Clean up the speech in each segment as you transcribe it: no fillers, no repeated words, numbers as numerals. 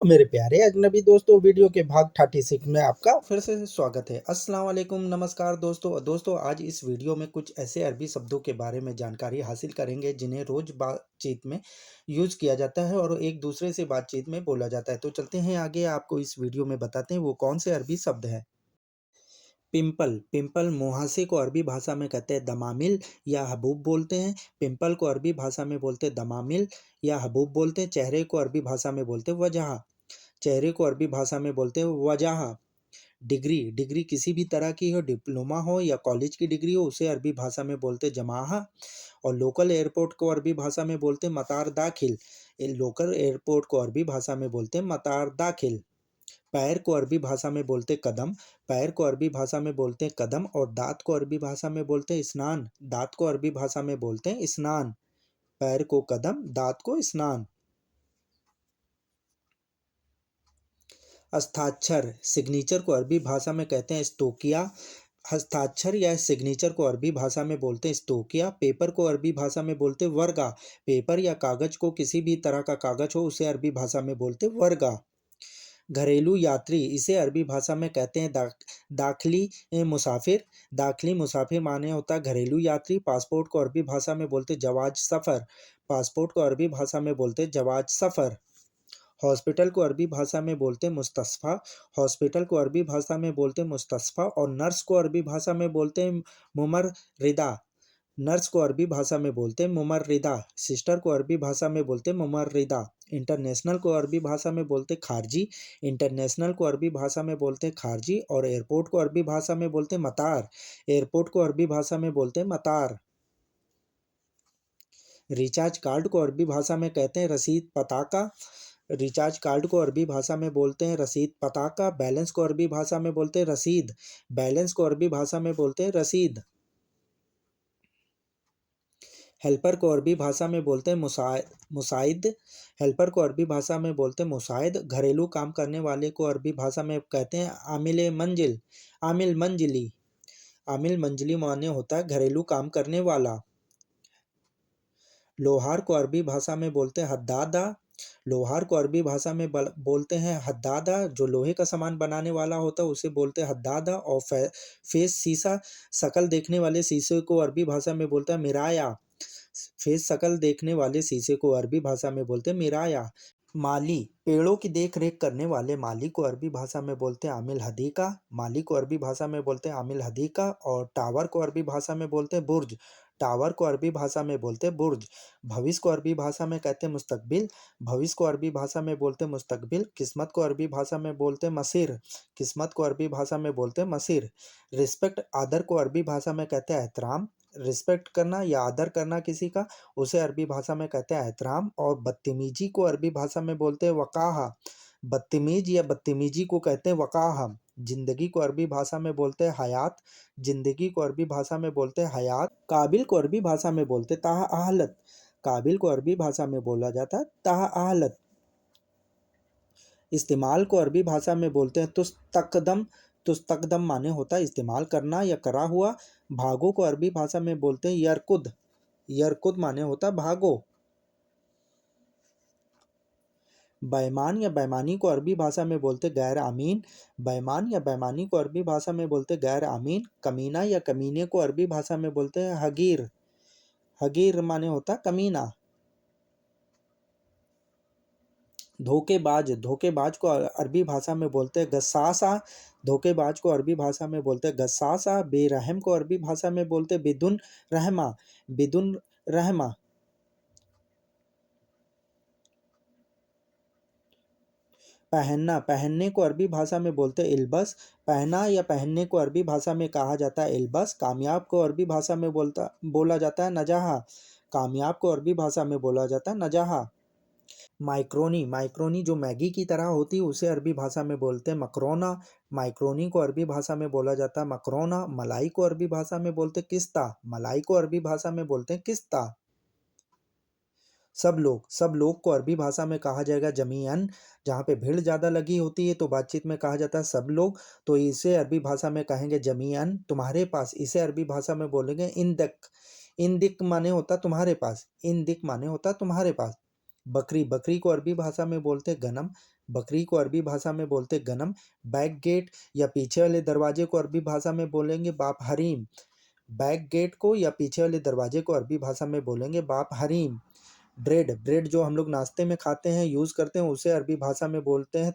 मेरे प्यारे अजनबी दोस्तों, वीडियो के भाग 36 में आपका फिर से स्वागत है। अस्सलाम वालेकुम, नमस्कार दोस्तों, आज इस वीडियो में कुछ ऐसे अरबी शब्दों के बारे में जानकारी हासिल करेंगे जिन्हें रोज बातचीत में यूज किया जाता है और एक दूसरे से बातचीत में बोला जाता है। तो चलते हैं आगे, आपको इस वीडियो में बताते हैं वो कौन से अरबी शब्द हैं। पिंपल पिंपल मुहासे को अरबी भाषा में कहते हैं दमामिल या हबूब बोलते हैं। पिंपल को अरबी भाषा में बोलते हैं दमामिल या हबूब बोलते हैं। चेहरे को अरबी भाषा में बोलते हैं वजह। चेहरे को अरबी भाषा में बोलते हैं वजह। डिग्री डिग्री किसी भी तरह की हो, डिप्लोमा हो या कॉलेज की डिग्री हो, उसे अरबी भाषा में बोलते हैं जमाहा। और लोकल एयरपोर्ट को अरबी भाषा में बोलते हैं मतार दाखिल। लोकल एयरपोर्ट को अरबी भाषा में बोलते हैं मतार दाखिल। पैर को अरबी भाषा में बोलते कदम। पैर को अरबी भाषा में बोलते हैं कदम। और दांत को अरबी भाषा में बोलते हैं स्नान। दांत को अरबी भाषा में बोलते हैं स्नान। पैर को कदम, दांत को स्नान। हस्ताक्षर सिग्नेचर को अरबी भाषा में कहते हैं स्तोकिया। हस्ताक्षर या सिग्नेचर को अरबी भाषा में बोलते हैं स्तोकिया। पेपर को अरबी भाषा में बोलते हैं वर्गा। पेपर या कागज को किसी भी तरह का कागज हो उसे अरबी भाषा में बोलते हैं वर्गा। घरेलू यात्री इसे अरबी भाषा में कहते हैं दाखिली मुसाफिर। दाखिली मुसाफिर माने होता है घरेलू यात्री। पासपोर्ट को अरबी भाषा में बोलते हैं जवाज सफ़र। पासपोर्ट को अरबी भाषा में बोलते हैं जवाज सफ़र। हॉस्पिटल को अरबी भाषा में बोलते हैं मुस्तशफ़ा। हॉस्पिटल को अरबी भाषा में बोलते हैं मुस्तशफ़ा। और नर्स को अरबी भाषा में बोलते हैं मुमर्रिदा। नर्स को अरबी भाषा में बोलते हैं मुमर्रिदा। सिस्टर को अरबी भाषा में बोलते हैं मुमर्रिदा। इंटरनेशनल को अरबी भाषा में बोलते हैं खारजी। इंटरनेशनल को अरबी भाषा में बोलते हैं खारजी। और एयरपोर्ट को अरबी भाषा में बोलते हैं मतार। एयरपोर्ट को अरबी भाषा में बोलते हैं मतार। रिचार्ज कार्ड को अरबी भाषा में कहते हैं रसीद पताका। रिचार्ज कार्ड को अरबी भाषा में बोलते हैं रसीद पताका। बैलेंस को अरबी भाषा में बोलते हैं रसीद। बैलेंस को अरबी भाषा में बोलते हैं रसीद। हेल्पर को अरबी भाषा में बोलते हैं मुसाइद। हेल्पर को अरबी भाषा में बोलते हैं मुसाइद। घरेलू काम करने वाले को अरबी भाषा में कहते हैं आमिल मंजिल। आमिल मंजिली। आमिल मंजिली माने होता है घरेलू काम करने वाला। लोहार को अरबी भाषा में बोलते हैं हद्दादा। लोहार को अरबी भाषा में बोलते हैं हद्दादा। जो लोहे का सामान बनाने वाला होता है उसे बोलते हैं हद्दादा। और फेस शीशा शक्ल देखने वाले शीशे को अरबी भाषा में बोलता है मिराया। फेस शक्ल देखने वाले शीशे को अरबी भाषा में बोलते हैं मिराया। माली पेड़ों की देख रेख करने वाले माली को अरबी भाषा में बोलते हैं आमिल हदीका। माली को अरबी भाषा में बोलते हैं आमिल हदीका। और टावर को अरबी भाषा में बोलते हैं बुर्ज। टावर को अरबी भाषा में बोलते हैं बुर्ज। भविष्य को अरबी भाषा में कहते हैं मुस्तकबिल। भविष्य को अरबी भाषा में बोलते हैं मुस्तकबिल। किस्मत को अरबी भाषा में बोलते हैं मसीर। किस्मत को अरबी भाषा में बोलते हैं मसीर। रिस्पेक्ट आदर को अरबी भाषा में कहते हैं एहतराम। रिस्पेक्ट करना या आदर करना किसी का, उसे अरबी भाषा में कहते हैं एहतराम। और बदतमीजी को अरबी भाषा में बोलते हैं वकाहा। बदतमीज या बदतमीजी को कहते हैं वकाहा। जिंदगी को अरबी भाषा में बोलते हैं हयात। जिंदगी को अरबी भाषा में बोलते हैं हयात। काबिल को अरबी भाषा में बोलते हैं ताहा आहलत। काबिल को अरबी भाषा में बोला जाता है ताहा आहलत। इस्तेमाल को अरबी भाषा में बोलते हैं तुस्तकदम। तुस्तकदम माने होता है इस्तेमाल करना या करा हुआ। भागो को अरबी भाषा में बोलते हैं यरकुद। यरकुद माने होता है भागो। बैमान या बैमानी को अरबी भाषा में बोलते गैर अमीन। बैमान या बैमानी को अरबी भाषा में बोलते गैर अमीन। कमीना या कमीने को अरबी भाषा में बोलते हैं हगीर। हगीर माने होता है कमीना। धोखेबाज धोखेबाज को अरबी भाषा में बोलते हैं गस्सासा। धोखेबाज को अरबी भाषा में बोलते हैं गस्सासा। बेरहम को अरबी भाषा में बोलते हैं बिदुन रहमा। बिदुन रहमा। पहनना पहनने को अरबी भाषा में बोलते हैं इल्बस। पहना या पहनने को अरबी भाषा में कहा जाता है इल्बस। कामयाब को अरबी भाषा में बोला जाता है नजाहा। कामयाब को अरबी भाषा में बोला जाता है नजाहा। माइक्रोनी माइक्रोनी जो मैगी की तरह होती है उसे अरबी भाषा में बोलते हैं मकरोना। माइक्रोनी को अरबी भाषा में बोला जाता है मकरोना। मलाई को अरबी भाषा में बोलते हैं किस्ता। मलाई को अरबी भाषा में बोलते हैं किस्ता। सब लोग को अरबी भाषा में कहा जाएगा जमीअन। जहाँ पे भीड़ ज़्यादा लगी होती है तो बातचीत में कहा जाता है सब लोग, तो इसे अरबी भाषा में कहेंगे जमीअन। तुम्हारे पास इसे अरबी भाषा में बोलेंगे इंदक। इंदिक माने होता तुम्हारे पास। इंदिक माने होता तुम्हारे पास। बकरी, बकरी को अरबी भाषा में बोलते हैं गनम, बकरी को अरबी भाषा में बोलते हैं गनम। बैक गेट या पीछे वाले दरवाजे को अरबी भाषा में बोलेंगे बाप हरीम, बैक गेट को या पीछे वाले दरवाजे को अरबी भाषा में बोलेंगे बाप हरीम। ब्रेड, ब्रेड जो हम लोग नाश्ते में खाते हैं, यूज़ करते हैं, उसे अरबी भाषा में बोलते हैं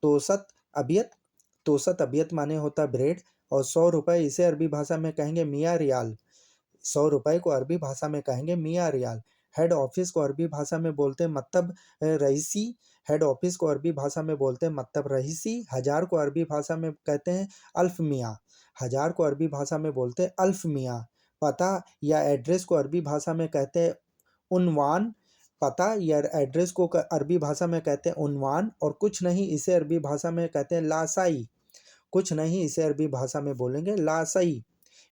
तोसत अबियत। तोसत अबियत माने होता है ब्रेड। और 100 रुपये, इसे अरबी भाषा में कहेंगे मियाँ रियाल। 100 रुपये को अरबी भाषा में कहेंगे मियाँ रियाल। हेड ऑफिस को अरबी भाषा में बोलते हैं मत्तब रईसी। हेड ऑफिस को अरबी भाषा में बोलते हैं मत्तब रईसी। 1000 को अरबी भाषा में कहते हैं अल्फ मियाँ। 1000 को अरबी भाषा में बोलते हैं अल्फ मियाँ। पता या एड्रेस को अरबी भाषा में कहते हैं उन्वान। पता या एड्रेस को अरबी भाषा में कहते हैं उन्वान। और कुछ नहीं, इसे अरबी भाषा में कहते हैं लासाई। कुछ नहीं, इसे अरबी भाषा में बोलेंगे लासाई।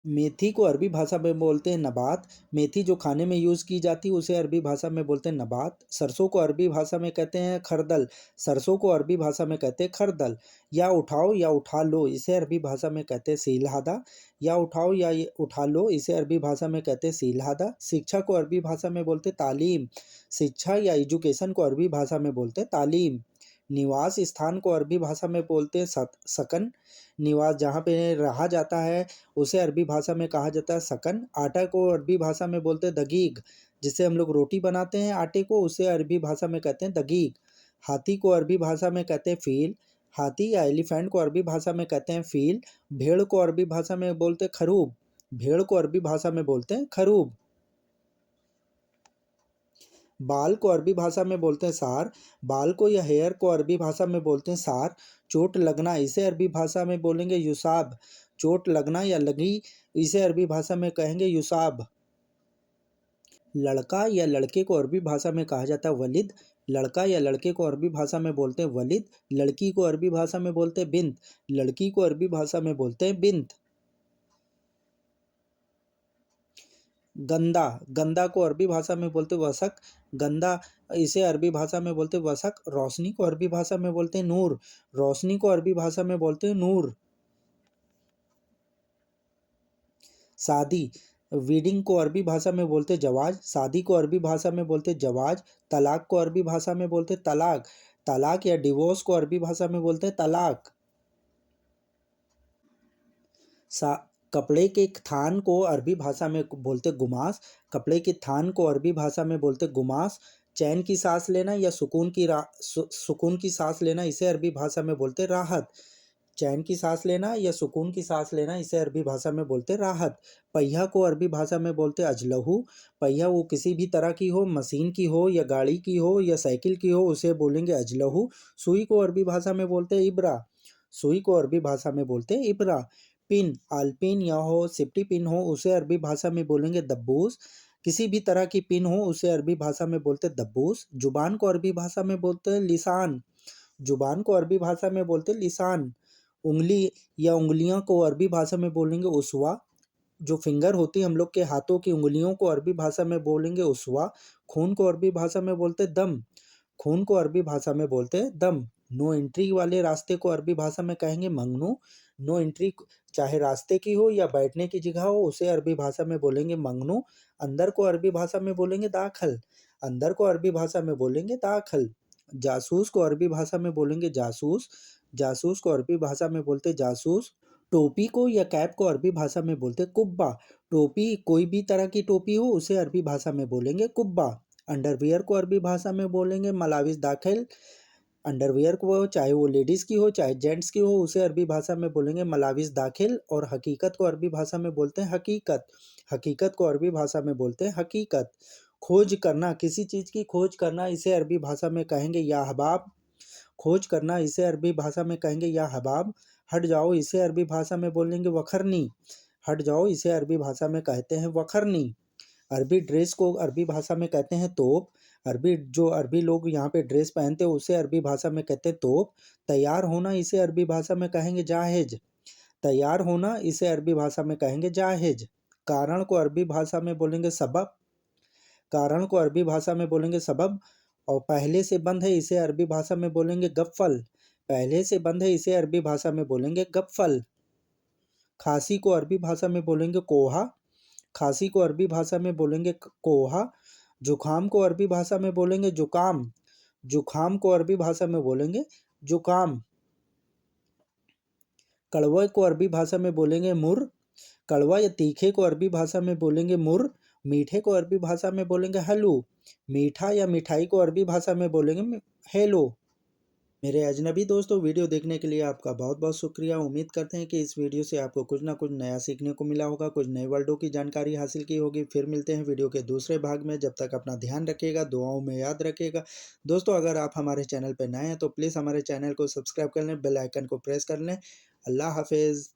मेथी को अरबी भाषा में बोलते हैं नबात। मेथी जो खाने में यूज़ की जाती है उसे अरबी भाषा में बोलते हैं नबात। सरसों को अरबी भाषा में कहते हैं खरदल। सरसों को अरबी भाषा में कहते हैं खरदल। या उठाओ या उठा लो, इसे अरबी भाषा में कहते हैं सीलहादा। या उठाओ या उठा लो, इसे अरबी भाषा में कहते हैं सीलहादा। शिक्षा को अरबी भाषा में बोलते हैं तालीम। शिक्षा या एजुकेशन को अरबी भाषा में बोलते हैं तालीम। निवास स्थान को अरबी भाषा में बोलते हैं सकन। निवास जहाँ पे रहा जाता है उसे अरबी भाषा में कहा जाता है सकन। आटा को अरबी भाषा में बोलते हैं दगीग। जिससे हम लोग रोटी बनाते हैं आटे को, उसे अरबी भाषा में कहते हैं दगीग। हाथी को अरबी भाषा में कहते हैं फील। हाथी या एलिफेंट को अरबी भाषा में कहते हैं फील। भेड़ को अरबी भाषा में बोलते हैं खरूब। भेड़ को अरबी भाषा में बोलते हैं खरूब। बाल को अरबी भाषा में बोलते हैं सार। बाल को या हेयर को अरबी भाषा में बोलते हैं सार। चोट लगना, इसे अरबी भाषा में बोलेंगे युसाब। चोट लगना या लगी, इसे अरबी भाषा में कहेंगे युसाब। लड़का या लड़के को अरबी भाषा में कहा जाता है वलिद। लड़का या लड़के को अरबी भाषा में बोलते हैं वलिद। लड़की को अरबी भाषा में बोलते हैं बिन्त। लड़की को अरबी भाषा में बोलते हैं बिन्त। गंदा, गंदा को अरबी भाषा में बोलते वसक। गंदा, इसे अरबी भाषा में बोलते वसक। रोशनी को अरबी भाषा में बोलते हैं नूर। रोशनी को अरबी भाषा में बोलते हैं नूर। शादी, वेडिंग को अरबी भाषा में बोलते जवाज। शादी को अरबी भाषा में बोलते जवाज। तलाक को अरबी भाषा में बोलते तलाक। तलाक या डिवोर्स को अरबी भाषा में बोलते तलाक। सा कपड़े के थान को अरबी भाषा में बोलते गुमास। कपड़े के थान को अरबी भाषा में बोलते गुमास। चैन की सांस लेना या सुकून की सांस लेना, इसे अरबी भाषा में बोलते राहत। चैन की सांस लेना या सुकून की सांस लेना, इसे अरबी भाषा में बोलते राहत। पहिया को अरबी भाषा में बोलते अजलहू। पहिया वो किसी भी तरह की हो, मशीन की हो या गाड़ी की हो या साइकिल की हो, उसे बोलेंगे अजलहू। सुई को अरबी भाषा में बोलते इब्रा। सुई को अरबी भाषा में बोलते इब्रा। पिन, आलपिन या हो सेफ्टी पिन हो, उसे अरबी भाषा में बोलेंगे दब्बूस। किसी भी तरह की पिन हो, उसे अरबी भाषा में बोलते दब्बूस। जुबान को अरबी भाषा में बोलते हैं लिसान। जुबान को अरबी भाषा में बोलते लिसान। उंगली या उंगलियों को अरबी भाषा में बोलेंगे उसवा। जो फिंगर होती है हम लोग के हाथों की उंगलियों को अरबी भाषा में बोलेंगे उसवा। खून को अरबी भाषा में बोलते दम। खून को अरबी भाषा में बोलते हैं दम। नो एंट्री वाले रास्ते को अरबी भाषा में कहेंगे मंगनू। नो एंट्री चाहे रास्ते की हो या बैठने की जगह हो, उसे अरबी भाषा में बोलेंगे मंगनू। अंदर को अरबी भाषा में बोलेंगे दाखल। अंदर को अरबी भाषा में बोलेंगे दाखल। जासूस को अरबी भाषा में बोलेंगे जासूस। जासूस को अरबी भाषा में बोलते जासूस। टोपी को या कैप को अरबी भाषा में बोलते कुब्बा। टोपी कोई भी तरह की टोपी हो, उसे अरबी भाषा में बोलेंगे कुब्बा। अंडरवियर को अरबी भाषा में बोलेंगे मलाविस दाखिल। अंडरवियर को चाहे वो लेडीज़ की हो चाहे जेंट्स की हो, उसे अरबी भाषा में बोलेंगे मलाविस दाखिल। और हकीकत को अरबी भाषा में बोलते हैं हकीकत। हकीकत को अरबी भाषा में बोलते हैं हकीकत। खोज करना, किसी चीज़ की खोज करना, इसे अरबी भाषा में कहेंगे या हबाब। खोज करना, इसे अरबी भाषा में कहेंगे या हबाब। हट जाओ, इसे अरबी भाषा में बोलेंगे वखरनी। हट जाओ, इसे अरबी भाषा में कहते हैं वखरनी। अरबी ड्रेस को अरबी भाषा में कहते हैं तोप। अरबी लोग यहाँ पे ड्रेस पहनते हैं, उसे अरबी भाषा में कहते हैं तोप। तैयार होना, इसे अरबी भाषा में कहेंगे जाहेज। तैयार होना, इसे अरबी भाषा में कहेंगे जाहेज। कारण को अरबी भाषा में बोलेंगे सबब। कारण को अरबी भाषा में बोलेंगे सबब। और पहले से बंद है, इसे अरबी भाषा में बोलेंगे गफ्फल। पहले से बंद है, इसे अरबी भाषा में बोलेंगे गफ्फल। खांसी को अरबी भाषा में बोलेंगे कोहा। खांसी को अरबी भाषा में बोलेंगे कोहा। जुखाम को अरबी भाषा में बोलेंगे जुकाम, जुखाम को अरबी भाषा में बोलेंगे जुकाम। कड़वे को अरबी भाषा में बोलेंगे मुर, कड़वा या तीखे को अरबी भाषा में बोलेंगे मुर, मीठे को अरबी भाषा में बोलेंगे हलू, मीठा या मिठाई को अरबी भाषा में बोलेंगे हेलो। मेरे अजनबी दोस्तों, वीडियो देखने के लिए आपका बहुत बहुत शुक्रिया। उम्मीद करते हैं कि इस वीडियो से आपको कुछ ना कुछ नया सीखने को मिला होगा, कुछ नए वर्डों की जानकारी हासिल की होगी। फिर मिलते हैं वीडियो के दूसरे भाग में। जब तक अपना ध्यान रखिएगा, दुआओं में याद रखिएगा। दोस्तों, अगर आप हमारे चैनल पर नए हैं तो प्लीज़ हमारे चैनल को सब्सक्राइब कर लें, बेल आइकन को प्रेस कर लें। अल्लाह हाफिज़।